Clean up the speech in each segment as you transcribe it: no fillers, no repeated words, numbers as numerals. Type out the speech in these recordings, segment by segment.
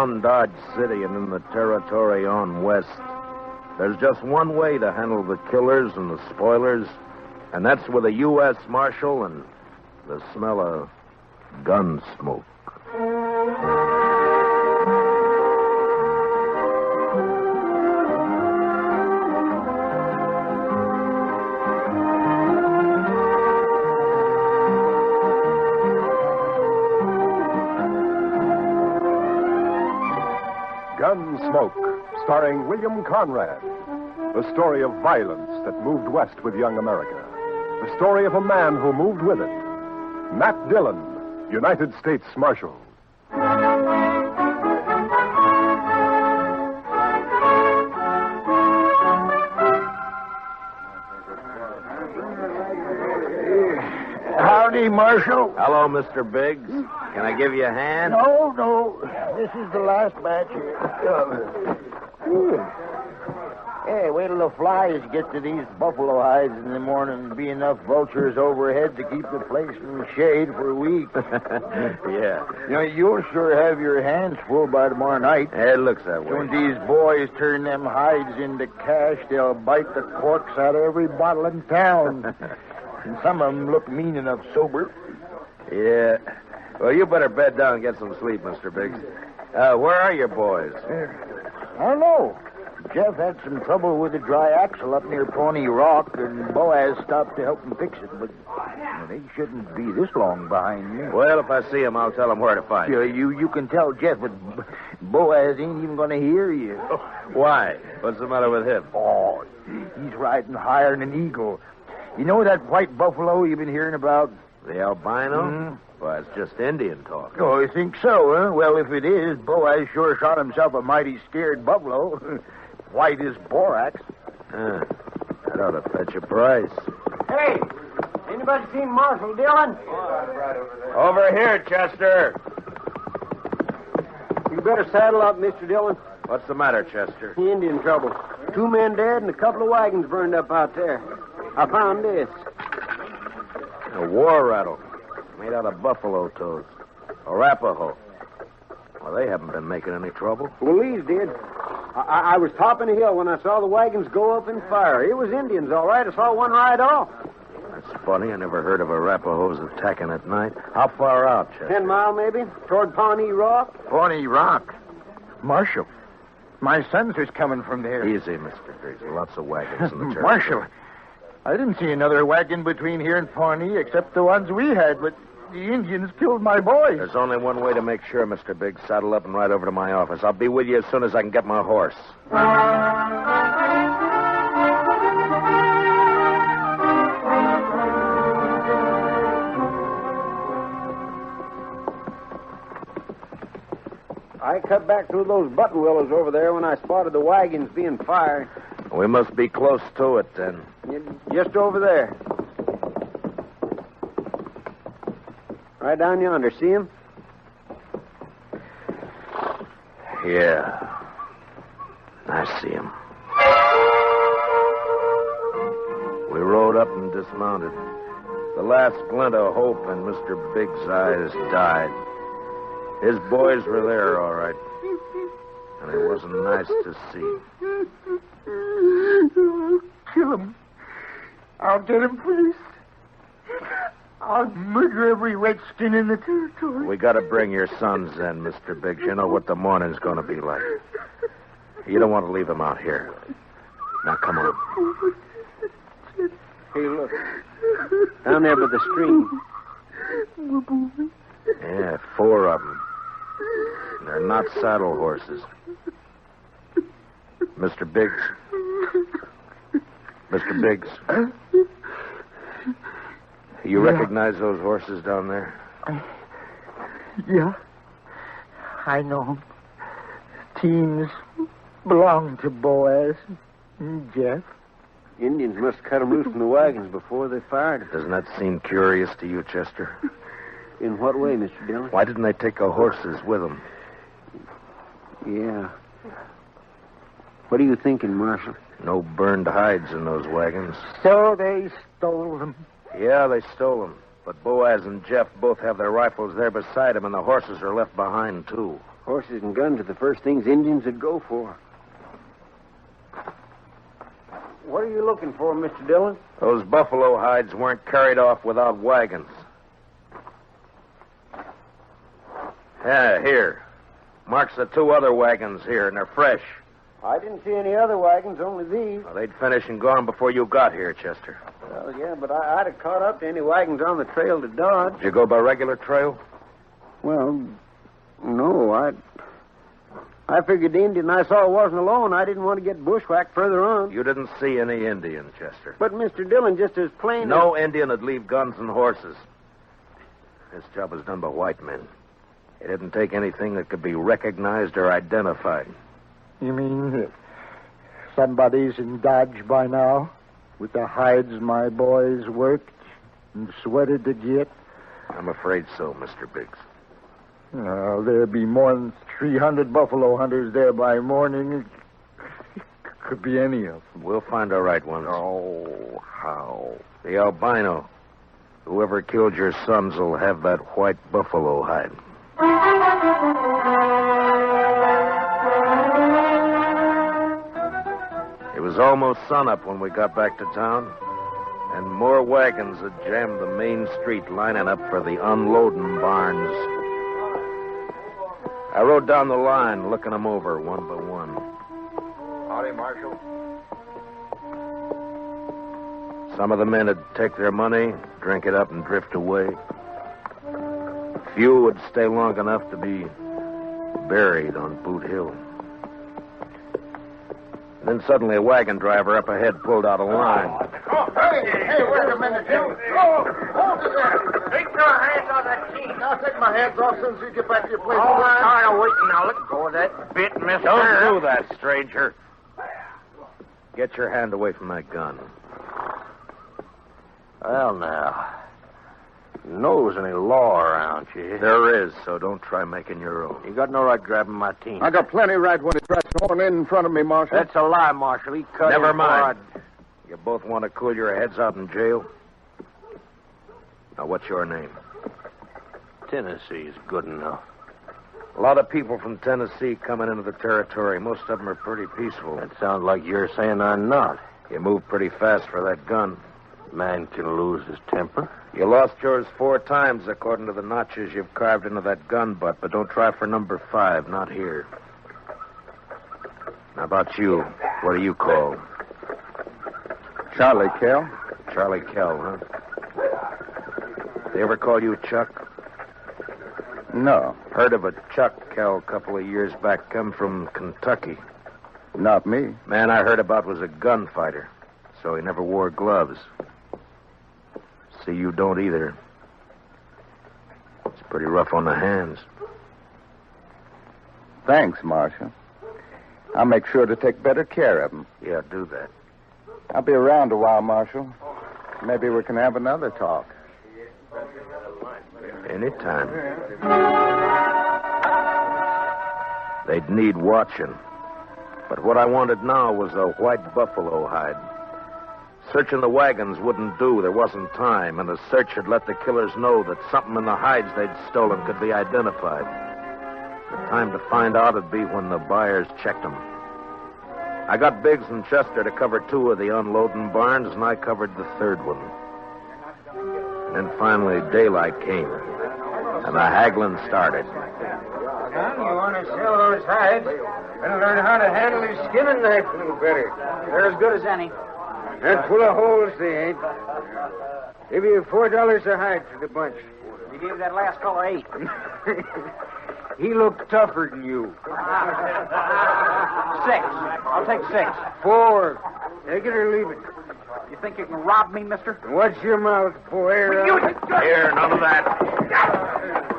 around Dodge City and in the territory on west, there's just one way to handle the killers and the spoilers, and that's with a U.S. Marshal and the smell of gun smoke. Gunsmoke, starring William Conrad. The story of violence that moved west with young America. The story of a man who moved with it. Matt Dillon, United States Marshal. Howdy, Marshal. Hello, Mr. Biggs. Can I give you a hand? No. This is the last batch here. Hey, wait till the flies get to these buffalo hides in the morning and be enough vultures overhead to keep the place in the shade for a week. Yeah. You'll sure have your hands full by tomorrow night. It looks that way. When these boys turn them hides into cash, they'll bite the corks out of every bottle in town. And some of them look mean enough sober. Yeah. Well, you better bed down and get some sleep, Mr. Biggs. Where are your boys? I don't know. Jeff had some trouble with the dry axle up near Pawnee Rock, and Boaz stopped to help him fix it, but they shouldn't be this long behind me. Well, if I see him, I'll tell him where to find you. You can tell Jeff, but Boaz ain't even going to hear you. Why? What's the matter with him? Oh, he's riding higher than an eagle. You know that white buffalo you've been hearing about? The albino? Mm-hmm. Well, it's just Indian talk. Oh, you think so, huh? Well, if it is, Boaz sure shot himself a mighty scared buffalo. White as borax. That ought to fetch a price. Hey, anybody seen Marshal Dillon? Over here, Chester. You better saddle up, Mr. Dillon. What's the matter, Chester? Indian trouble. 2 men dead and a couple of wagons burned up out there. I found this. A war rattle made out of buffalo toes. Arapaho. Well, they haven't been making any trouble. Well, these did. I was topping a hill when I saw the wagons go up in fire. It was Indians, all right. I saw one ride off. That's funny. I never heard of Arapahoes attacking at night. How far out, Chester? 10 mile, maybe, toward Pawnee Rock. Pawnee Rock? Marshal, my sons was coming from there. Easy, Mr. Biggs. Lots of wagons in the territory. Marshal, I didn't see another wagon between here and Pawnee except the ones we had, but the Indians killed my boys. There's only one way to make sure, Mr. Biggs. Saddle up and ride over to my office. I'll be with you as soon as I can get my horse. I cut back through those button willows over there when I spotted the wagons being fired. We must be close to it, then. Just over there. Right down yonder. See him? Yeah. I see him. We rode up and dismounted. The last glint of hope in Mr. Biggs' eyes died. His boys were there, all right. And it wasn't nice to see. Kill him. I'll get him, please. I'll murder every redskin in the territory. We got to bring your sons in, Mr. Biggs. You know what the morning's going to be like. You don't want to leave them out here. Now, come on. Hey, look. Down there by the stream. Yeah, 4 of them. They're not saddle horses. Mr. Biggs. Mr. Biggs. You recognize those horses down there? Yeah. I know them. Teams belong to Boaz and Jeff. Indians must cut them loose from the wagons before they fired. Doesn't that seem curious to you, Chester? In what way, Mr. Dillon? Why didn't they take the horses with them? Yeah. What are you thinking, Marshal? No burned hides in those wagons. So they stole them. Yeah, they stole them. But Boaz and Jeff both have their rifles there beside them, and the horses are left behind, too. Horses and guns are the first things Indians would go for. What are you looking for, Mr. Dillon? Those buffalo hides weren't carried off without wagons. Yeah, here. Marks the 2 other wagons here, and they're fresh. I didn't see any other wagons, only these. Well, they'd finished and gone before you got here, Chester. Well, yeah, but I'd have caught up to any wagons on the trail to Dodge. Did you go by regular trail? Well, no, I figured the Indian I saw wasn't alone. I didn't want to get bushwhacked further on. You didn't see any Indian, Chester. But, Mr. Dillon, just as plain No Indian would leave guns and horses. This job was done by white men. It didn't take anything that could be recognized or identified. You mean somebody's in Dodge by now? With the hides my boys worked and sweated to get? I'm afraid so, Mr. Biggs. There'll be more than 300 buffalo hunters there by morning. Could be any of them. We'll find the right ones. Oh, how? The albino. Whoever killed your sons will have that white buffalo hide. It was almost sunup when we got back to town, and more wagons had jammed the main street lining up for the unloading barns. I rode down the line, looking them over one by one. Howdy, Marshal. Some of the men would take their money, drink it up, and drift away. Few would stay long enough to be buried on Boot Hill. Then suddenly a wagon driver up ahead pulled out a line. Oh, hey, wait a minute, Jim. Oh, hold it there. Take your hands on that team. I'll take my hands off as soon as you get back to your place. All right, I'm waiting. Now let go of that bit, mister. Don't do that, stranger. Get your hand away from that gun. Well, now, knows any law around you. There is, so don't try making your own. You got no right grabbing my team. I got plenty right when he tries to horn in front of me, Marshal. That's a lie, Marshal. He cut Never him mind. hard. You both want to cool your heads out in jail? Now, what's your name? Tennessee's good enough. A lot of people from Tennessee coming into the territory. Most of them are pretty peaceful. That sounds like you're saying I'm not. You move pretty fast for that gun. Man can lose his temper. You lost yours 4 times, according to the notches you've carved into that gun butt, but don't try for number 5, not here. How about you? What do you call? Charlie Kell. Charlie Kell, huh? They ever call you Chuck? No, Heard of a Chuck Kell a couple of years back, come from Kentucky. not me. Man I heard about was a gunfighter, so he never wore gloves. See, you don't either. It's pretty rough on the hands. Thanks, Marshal. I'll make sure to take better care of him. Yeah, do that. I'll be around a while, Marshal. Maybe we can have another talk. Anytime. They'd need watching. But what I wanted now was a white buffalo hide. Searching the wagons wouldn't do. There wasn't time, and the search had let the killers know that something in the hides they'd stolen could be identified. The time to find out would be when the buyers checked them. I got Biggs and Chester to cover 2 of the unloading barns, and I covered the 3rd one. And then finally daylight came, and the haggling started. Son, you want to sell those hides? Better learn how to handle your skinning knife a little better. They're as good as any. And full of holes, they ain't. Give you $4 a hide for the bunch. You gave that last fellow 8. He looked tougher than you. 6. I'll take 6. 4. Take it or leave it. You think you can rob me, mister? Watch your mouth, boy. Here, none of that.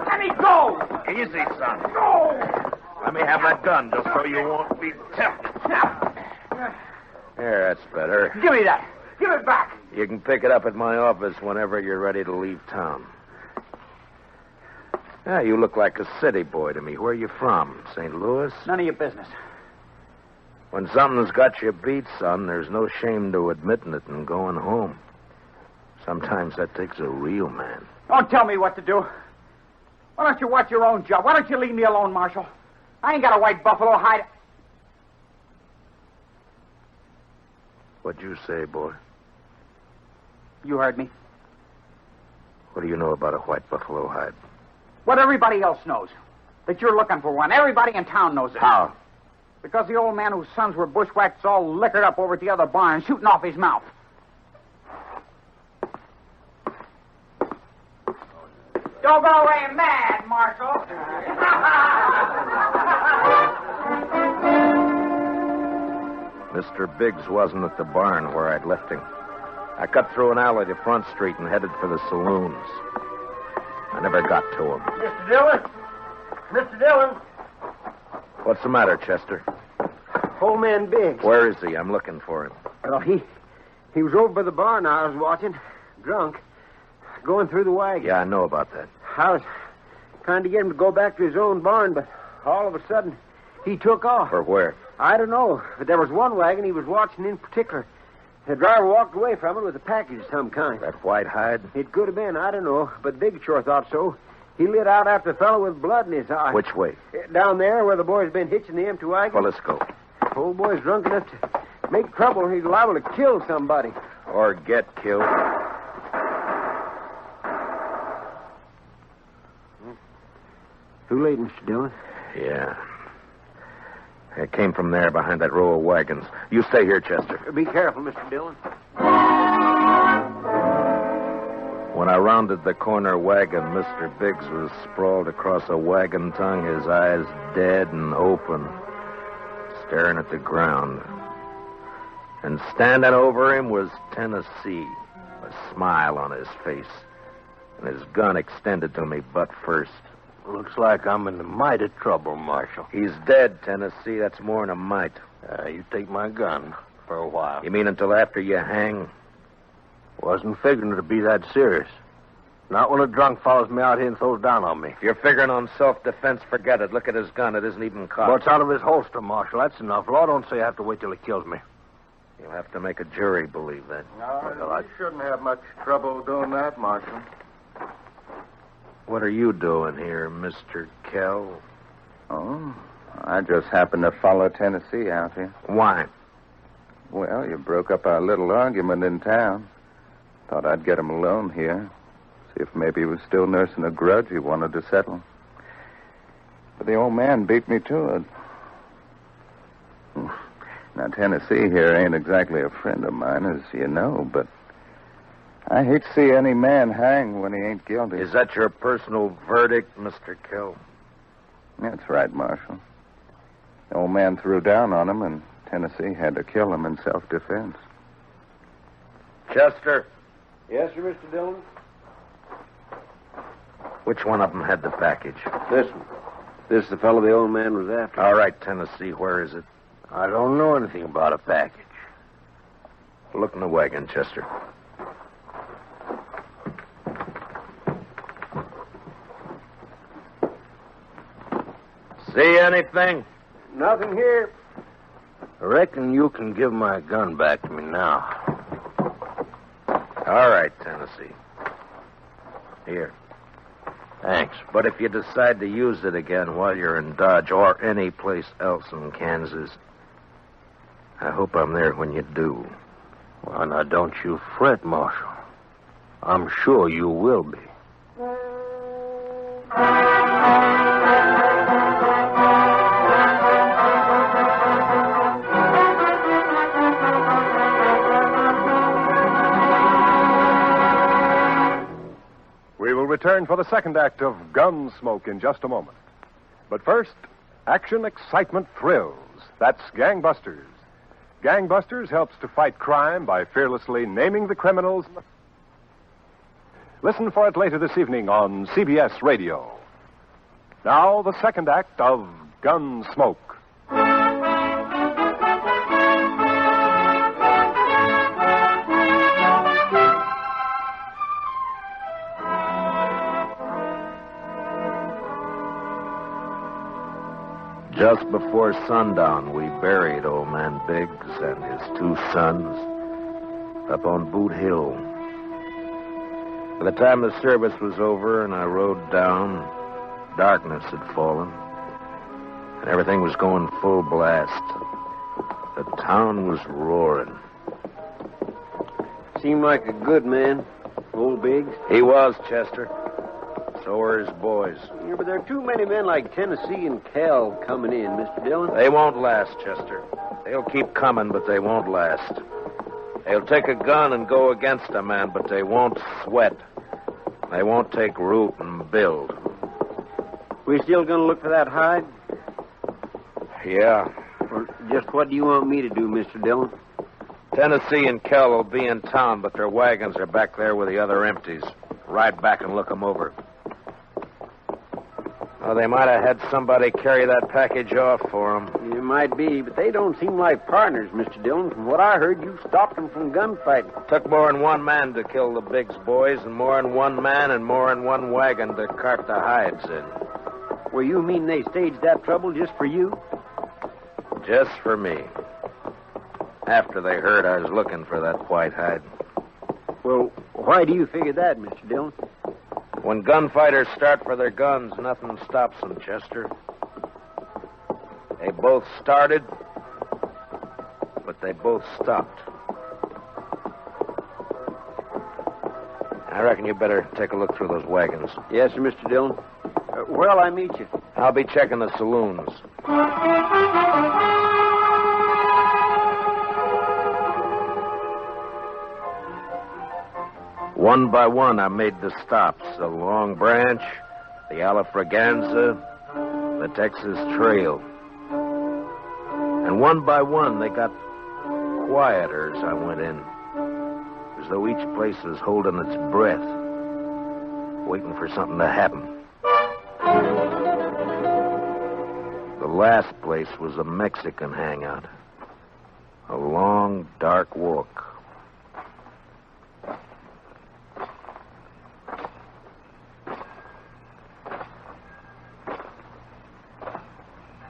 Let me go! Easy, son. Go! Let me have that gun just so you won't be tempted. Here, that's better. Give me that. Give it back. You can pick it up at my office whenever you're ready to leave town. Yeah, you look like a city boy to me. Where are you from? St. Louis? None of your business. When something's got you beat, son, there's no shame to admitting it and going home. Sometimes that takes a real man. Don't tell me what to do. Why don't you watch your own job? Why don't you leave me alone, Marshal? I ain't got a white buffalo hide. What'd you say, boy? You heard me. What do you know about a white buffalo hide? What everybody else knows. That you're looking for one. Everybody in town knows it. How? Because the old man whose sons were bushwhacked all liquored up over at the other barn, shooting off his mouth. Don't go away mad, Marshal. Mr. Biggs wasn't at the barn where I'd left him. I cut through an alley to Front Street and headed for the saloons. I never got to him. Mr. Dillon? Mr. Dillon? What's the matter, Chester? Old man Biggs. Where is he? I'm looking for him. Well, he was over by the barn I was watching, drunk, going through the wagon. Yeah, I know about that. I was trying to get him to go back to his own barn, but all of a sudden, he took off. For where? I don't know, but there was one wagon he was watching in particular. The driver walked away from it with a package of some kind. That white hide? It could have been, I don't know, but Big sure thought so. He lit out after a fellow with blood in his eye. Which way? Down there where the boy's been hitching the empty wagon. Well, let's go. Old boy's drunk enough to make trouble. He's liable to kill somebody. Or get killed. Too late, Mr. Dillon. Yeah. It came from there behind that row of wagons. You stay here, Chester. Be careful, Mr. Dillon. When I rounded the corner wagon, Mr. Biggs was sprawled across a wagon tongue, his eyes dead and open, staring at the ground. And standing over him was Tennessee, a smile on his face, and his gun extended to me butt first. Looks like I'm in the mighty trouble, Marshal. He's dead, Tennessee. That's more than a mite. You take my gun for a while. You mean until after you hang? Wasn't figuring to be that serious. Not when a drunk follows me out here and throws down on me. If you're figuring on self-defense, forget it. Look at his gun. It isn't even cocked. Well, it's out of his holster, Marshal. That's enough. Law don't say I have to wait till he kills me. You'll have to make a jury believe that. No, you shouldn't have much trouble doing that, Marshal. What are you doing here, Mr. Kell? Oh, I just happened to follow Tennessee out here. Why? Well, you broke up our little argument in town. Thought I'd get him alone here. See if maybe he was still nursing a grudge he wanted to settle. But the old man beat me to it. Now, Tennessee here ain't exactly a friend of mine, as you know, but I hate to see any man hang when he ain't guilty. Is that your personal verdict, Mr. Kell? That's right, Marshal. The old man threw down on him, and Tennessee had to kill him in self-defense. Chester, Yes, sir, Mr. Dillon? which one of them had the package? This one. This is the fellow the old man was after. All right, Tennessee, where is it? I don't know anything about a package. Look in the wagon, Chester. See anything? Nothing here. I reckon you can give my gun back to me now. All right, Tennessee. Here. Thanks. But if you decide to use it again while you're in Dodge or any place else in Kansas, I hope I'm there when you do. Well, now, don't you fret, Marshal. I'm sure you will be. We will return for the second act of Gunsmoke in just a moment. But first, action, excitement, thrills. That's Gangbusters. Gangbusters helps to fight crime by fearlessly naming the criminals. Listen for it later this evening on CBS Radio. Now, the second act of Gunsmoke. Just before sundown, we buried old man Biggs and his two sons up on Boot Hill. By the time the service was over and I rode down, darkness had fallen. and everything was going full blast. The town was roaring. Seemed like a good man, old Biggs. He was, Chester. So were his boys. Yeah, but there are too many men like Tennessee and Cal coming in, Mr. Dillon. They won't last, Chester. They'll keep coming, but they won't last. They'll take a gun and go against a man, but they won't sweat. They won't take root and build. We still gonna look for that hide? Yeah. Well, just what do you want me to do, Mr. Dillon? Tennessee and Kell will be in town, but their wagons are back there with the other empties. Ride back and look them over. Well, they might have had somebody carry that package off for them. It might be, but they don't seem like partners, Mr. Dillon. From what I heard, you stopped them from gunfighting. Took more than one man to kill the Biggs boys, and more than one man and more than one wagon to cart the hides in. Well, you mean they staged that trouble just for you? Just for me. After they heard I was looking for that white hide. Well, why do you figure that, Mr. Dillon? When gunfighters start for their guns, nothing stops them, Chester. They both started, but they both stopped. I reckon you better take a look through those wagons. Yes, sir, Mr. Dillon. Where'll I meet you? I'll be checking the saloons. One by one, I made the stops. The Long Branch, the Alafraganza, the Texas Trail. And one by one, they got quieter as I went in. As though each place was holding its breath, waiting for something to happen. The last place was a Mexican hangout. A long, dark walk.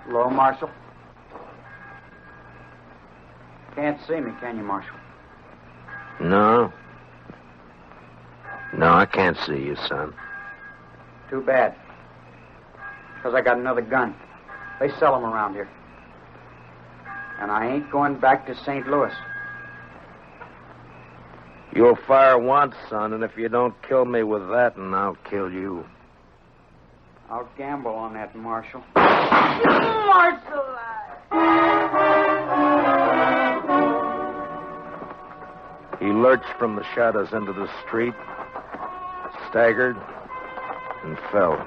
Hello, Marshal. Can't see me, can you, Marshal? No. No, I can't see you, son. Too bad. Because I got another gun. They sell them around here. And I ain't going back to St. Louis. You'll fire once, son, and if you don't kill me with that, and I'll kill you. I'll gamble on that, Marshal. Marshal! He lurched from the shadows into the street, staggered, and fell.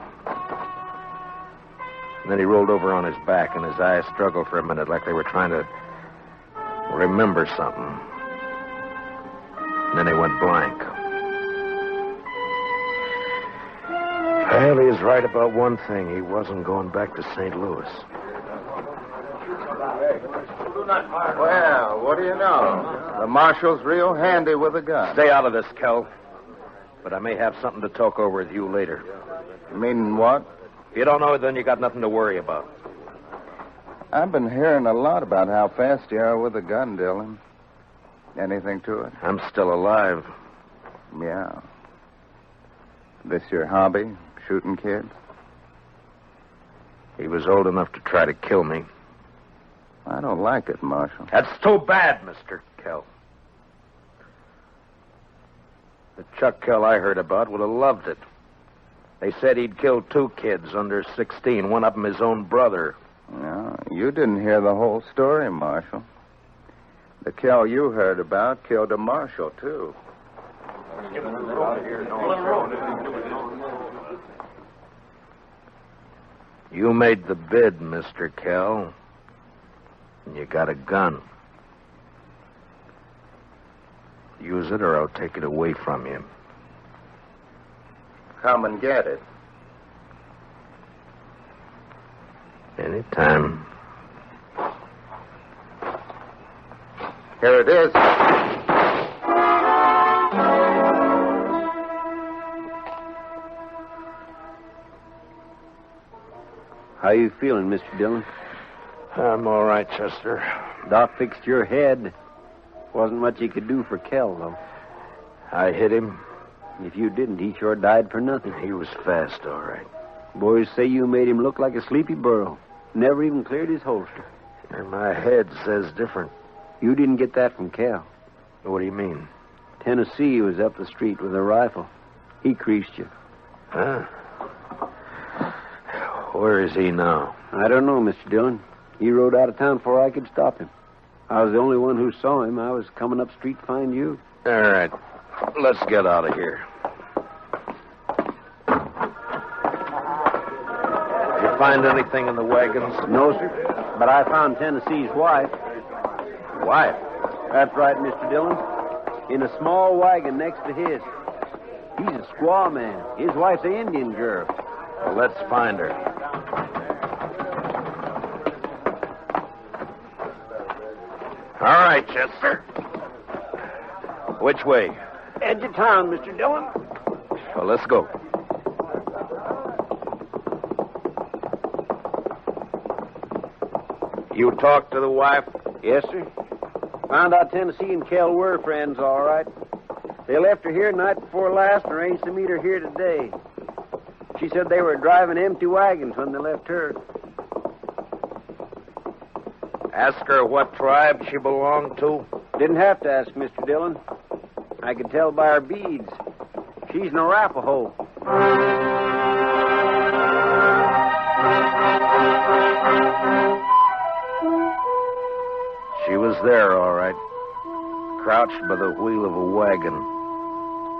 And then he rolled over on his back, and his eyes struggled for a minute like they were trying to remember something. And then he went blank. Well, he was right about one thing. He wasn't going back to St. Louis. Well, what do you know? The marshal's real handy with a gun. Stay out of this, Kel. But I may have something to talk over with you later. You mean what? If you don't know it, then you got nothing to worry about. I've been hearing a lot about how fast you are with a gun, Dillon. Anything to it? I'm still alive. Yeah. This your hobby, shooting kids? He was old enough to try to kill me. I don't like it, Marshal. That's too bad, Mr. Kell. The Chuck Kell I heard about would have loved it. They said he'd killed 2 kids under 16, one of them his own brother. No, you didn't hear the whole story, Marshal. The Kell you heard about killed a marshal, too. You made the bid, Mr. Kell. And you got a gun. Use it or I'll take it away from you. Come and get it. Anytime. Here it is. How you feeling, Mr. Dillon? I'm all right, Chester. Doc fixed your head. Wasn't much he could do for Kell, though. I hit him. If you didn't, he sure died for nothing. He was fast, all right. Boys say you made him look like a sleepy burro. Never even cleared his holster. And my head says different. You didn't get that from Cal. What do you mean? Tennessee was up the street with a rifle. He creased you. Huh? Where is he now? I don't know, Mr. Dillon. He rode out of town before I could stop him. I was the only one who saw him. I was coming up street to find you. All right. Let's get out of here. Did you find anything in the wagons? No, sir. But I found Tennessee's wife. Wife? That's right, Mr. Dillon. In a small wagon next to his. He's a squaw man. His wife's an Indian girl. Well, let's find her. All right, Chester. Which way? Edge of town, Mr. Dillon. Well, let's go. You talked to the wife? Yes, sir. Found out Tennessee and Kel were friends, all right. They left her here night before last and arranged to meet her here today. She said they were driving empty wagons when they left her. Ask her what tribe she belonged to? Didn't have to ask, Mr. Dillon. I could tell by her beads. She's an Arapaho. She was there, all right. Crouched by the wheel of a wagon.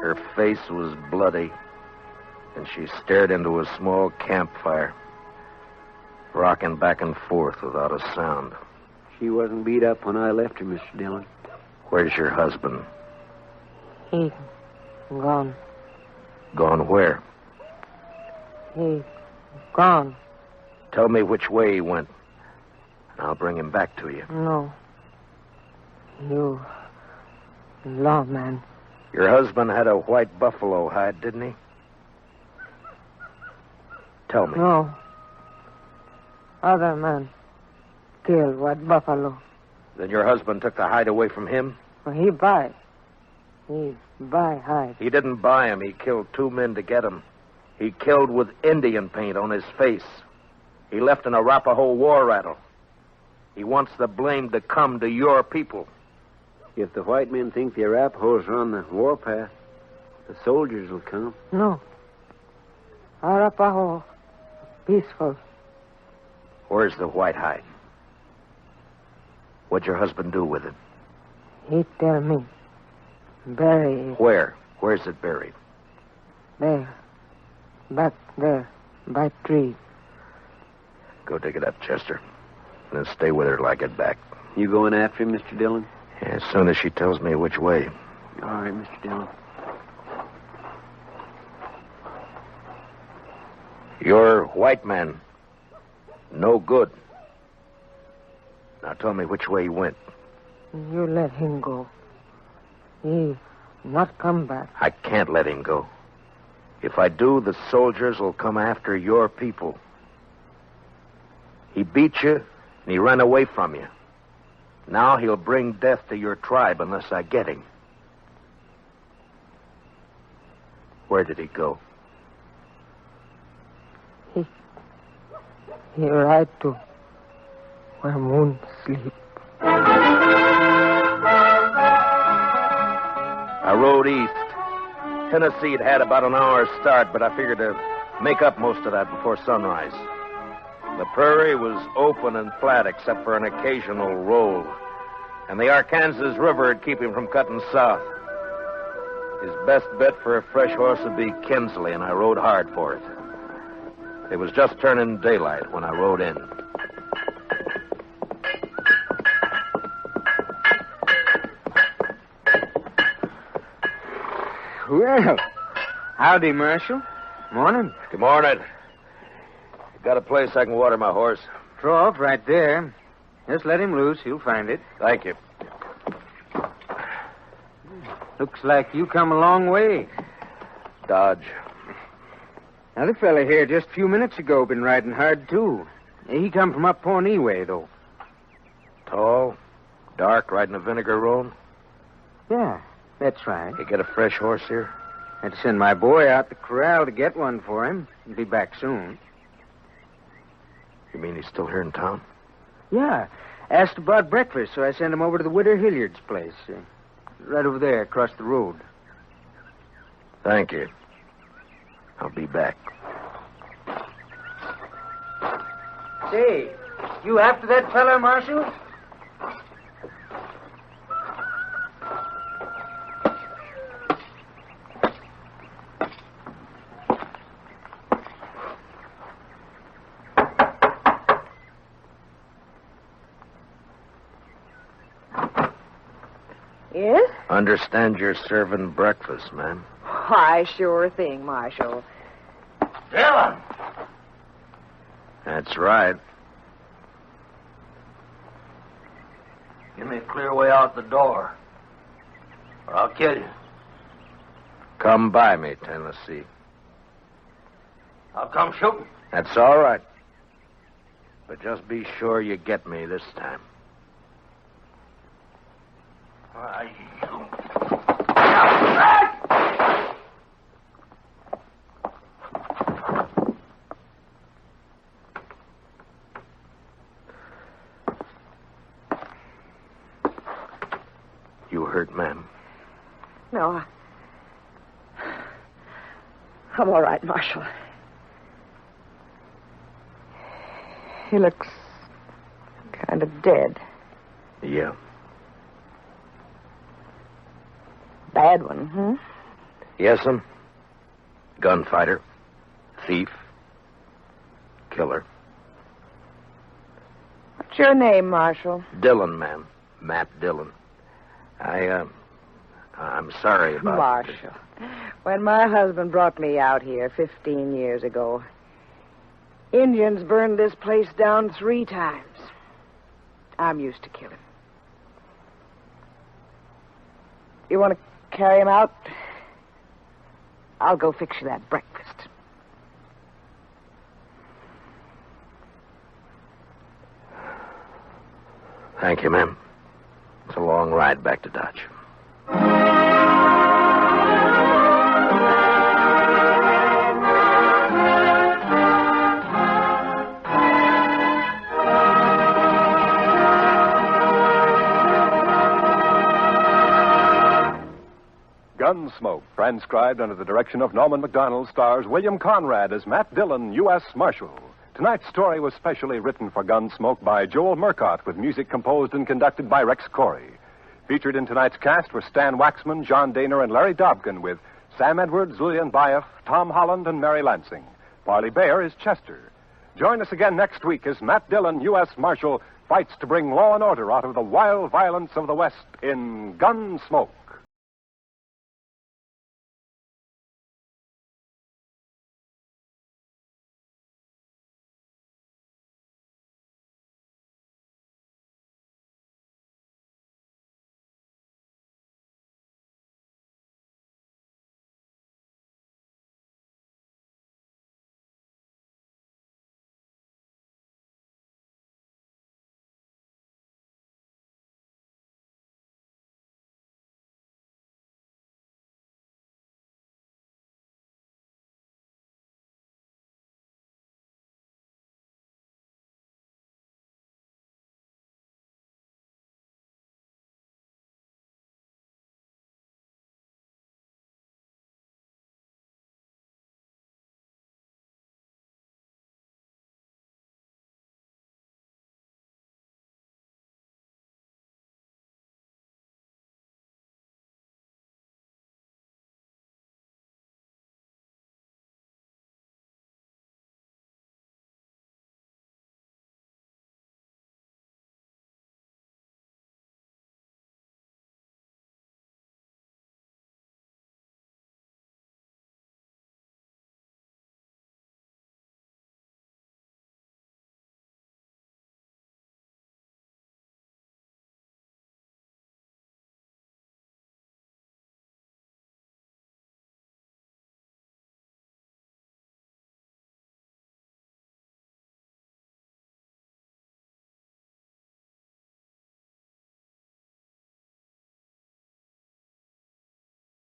Her face was bloody, and she stared into a small campfire, rocking back and forth without a sound. She wasn't beat up when I left her, Mr. Dillon. Where's your husband? He gone. Gone where? He gone. Tell me which way he went, and I'll bring him back to you. No. You lawman. Your husband had a white buffalo hide, didn't he? Tell me. No. Other man killed white buffalo. Then your husband took the hide away from him? Well, he buy. He buy hide. He didn't buy him. He killed 2 men to get him. He killed with Indian paint on his face. He left an Arapaho war rattle. He wants the blame to come to your people. If the white men think the Arapahos are on the warpath, the soldiers will come. No. Arapaho peaceful. Where's the white hide? What'd your husband do with it? He tell me. Bury it. Where? Where's it buried? There. Back there. By tree. Go dig it up, Chester. And then stay with her till I get back. You going after him, Mr. Dillon? As soon as she tells me which way. All right, Mr. Dillon. You're white man. No good. Now tell me which way he went. You let him go. He not come back. I can't let him go. If I do, the soldiers will come after your people. He beat you, and he ran away from you. Now he'll bring death to your tribe unless I get him. Where did he go? He ride to where moon sleep. I rode east. Tennessee had about an hour's start, but I figured to make up most of that before sunrise. The prairie was open and flat except for an occasional roll, and the Arkansas River would keep him from cutting south. His best bet for a fresh horse would be Kinsley, and I rode hard for it. It was just turning daylight when I rode in. Well, howdy, Marshal. Morning. Good morning. Got a place I can water my horse? Throw off right there. Just let him loose. He'll find it. Thank you. Looks like you come a long way. Dodge. Another fella here just a few minutes ago been riding hard, too. He come from up Pawnee way, though. Tall, dark, riding a vinegar roan? Yeah, that's right. You get a fresh horse here? Had to send my boy out the corral to get one for him. He'll be back soon. You mean he's still here in town? Yeah. Asked about breakfast, so I sent him over to the widow Hilliard's place. Right over there, across the road. Thank you. I'll be back. Say, you after that fella, Marshal? Yes? Understand you're serving breakfast, ma'am. Why, sure thing, Marshal. Dillon! That's right. Give me a clear way out the door, or I'll kill you. Come by me, Tennessee. I'll come shooting. That's all right. But just be sure you get me this time. Why, you... You hurt, ma'am? No, I'm all right, Marshal. He looks kind of dead. Yeah. Bad one, hmm? Yes'm. Gunfighter. Thief. Killer. What's your name, Marshal? Dillon, ma'am. Matt Dillon. I'm sorry about... Marshal. When my husband brought me out here 15 years ago, Indians burned this place down 3 times. I'm used to killing. You want to carry him out? I'll go fix you that breakfast. Thank you, ma'am. It's a long ride back to Dodge. Gunsmoke, transcribed under the direction of Norman MacDonald, stars William Conrad as Matt Dillon, U.S. Marshal. Tonight's story was specially written for Gunsmoke by Joel Murcott, with music composed and conducted by Rex Corey. Featured in tonight's cast were Stan Waxman, John Daner, and Larry Dobkin, with Sam Edwards, Lillian Baeff, Tom Holland, and Mary Lansing. Parley Baer is Chester. Join us again next week as Matt Dillon, U.S. Marshal, fights to bring law and order out of the wild violence of the West in Gunsmoke.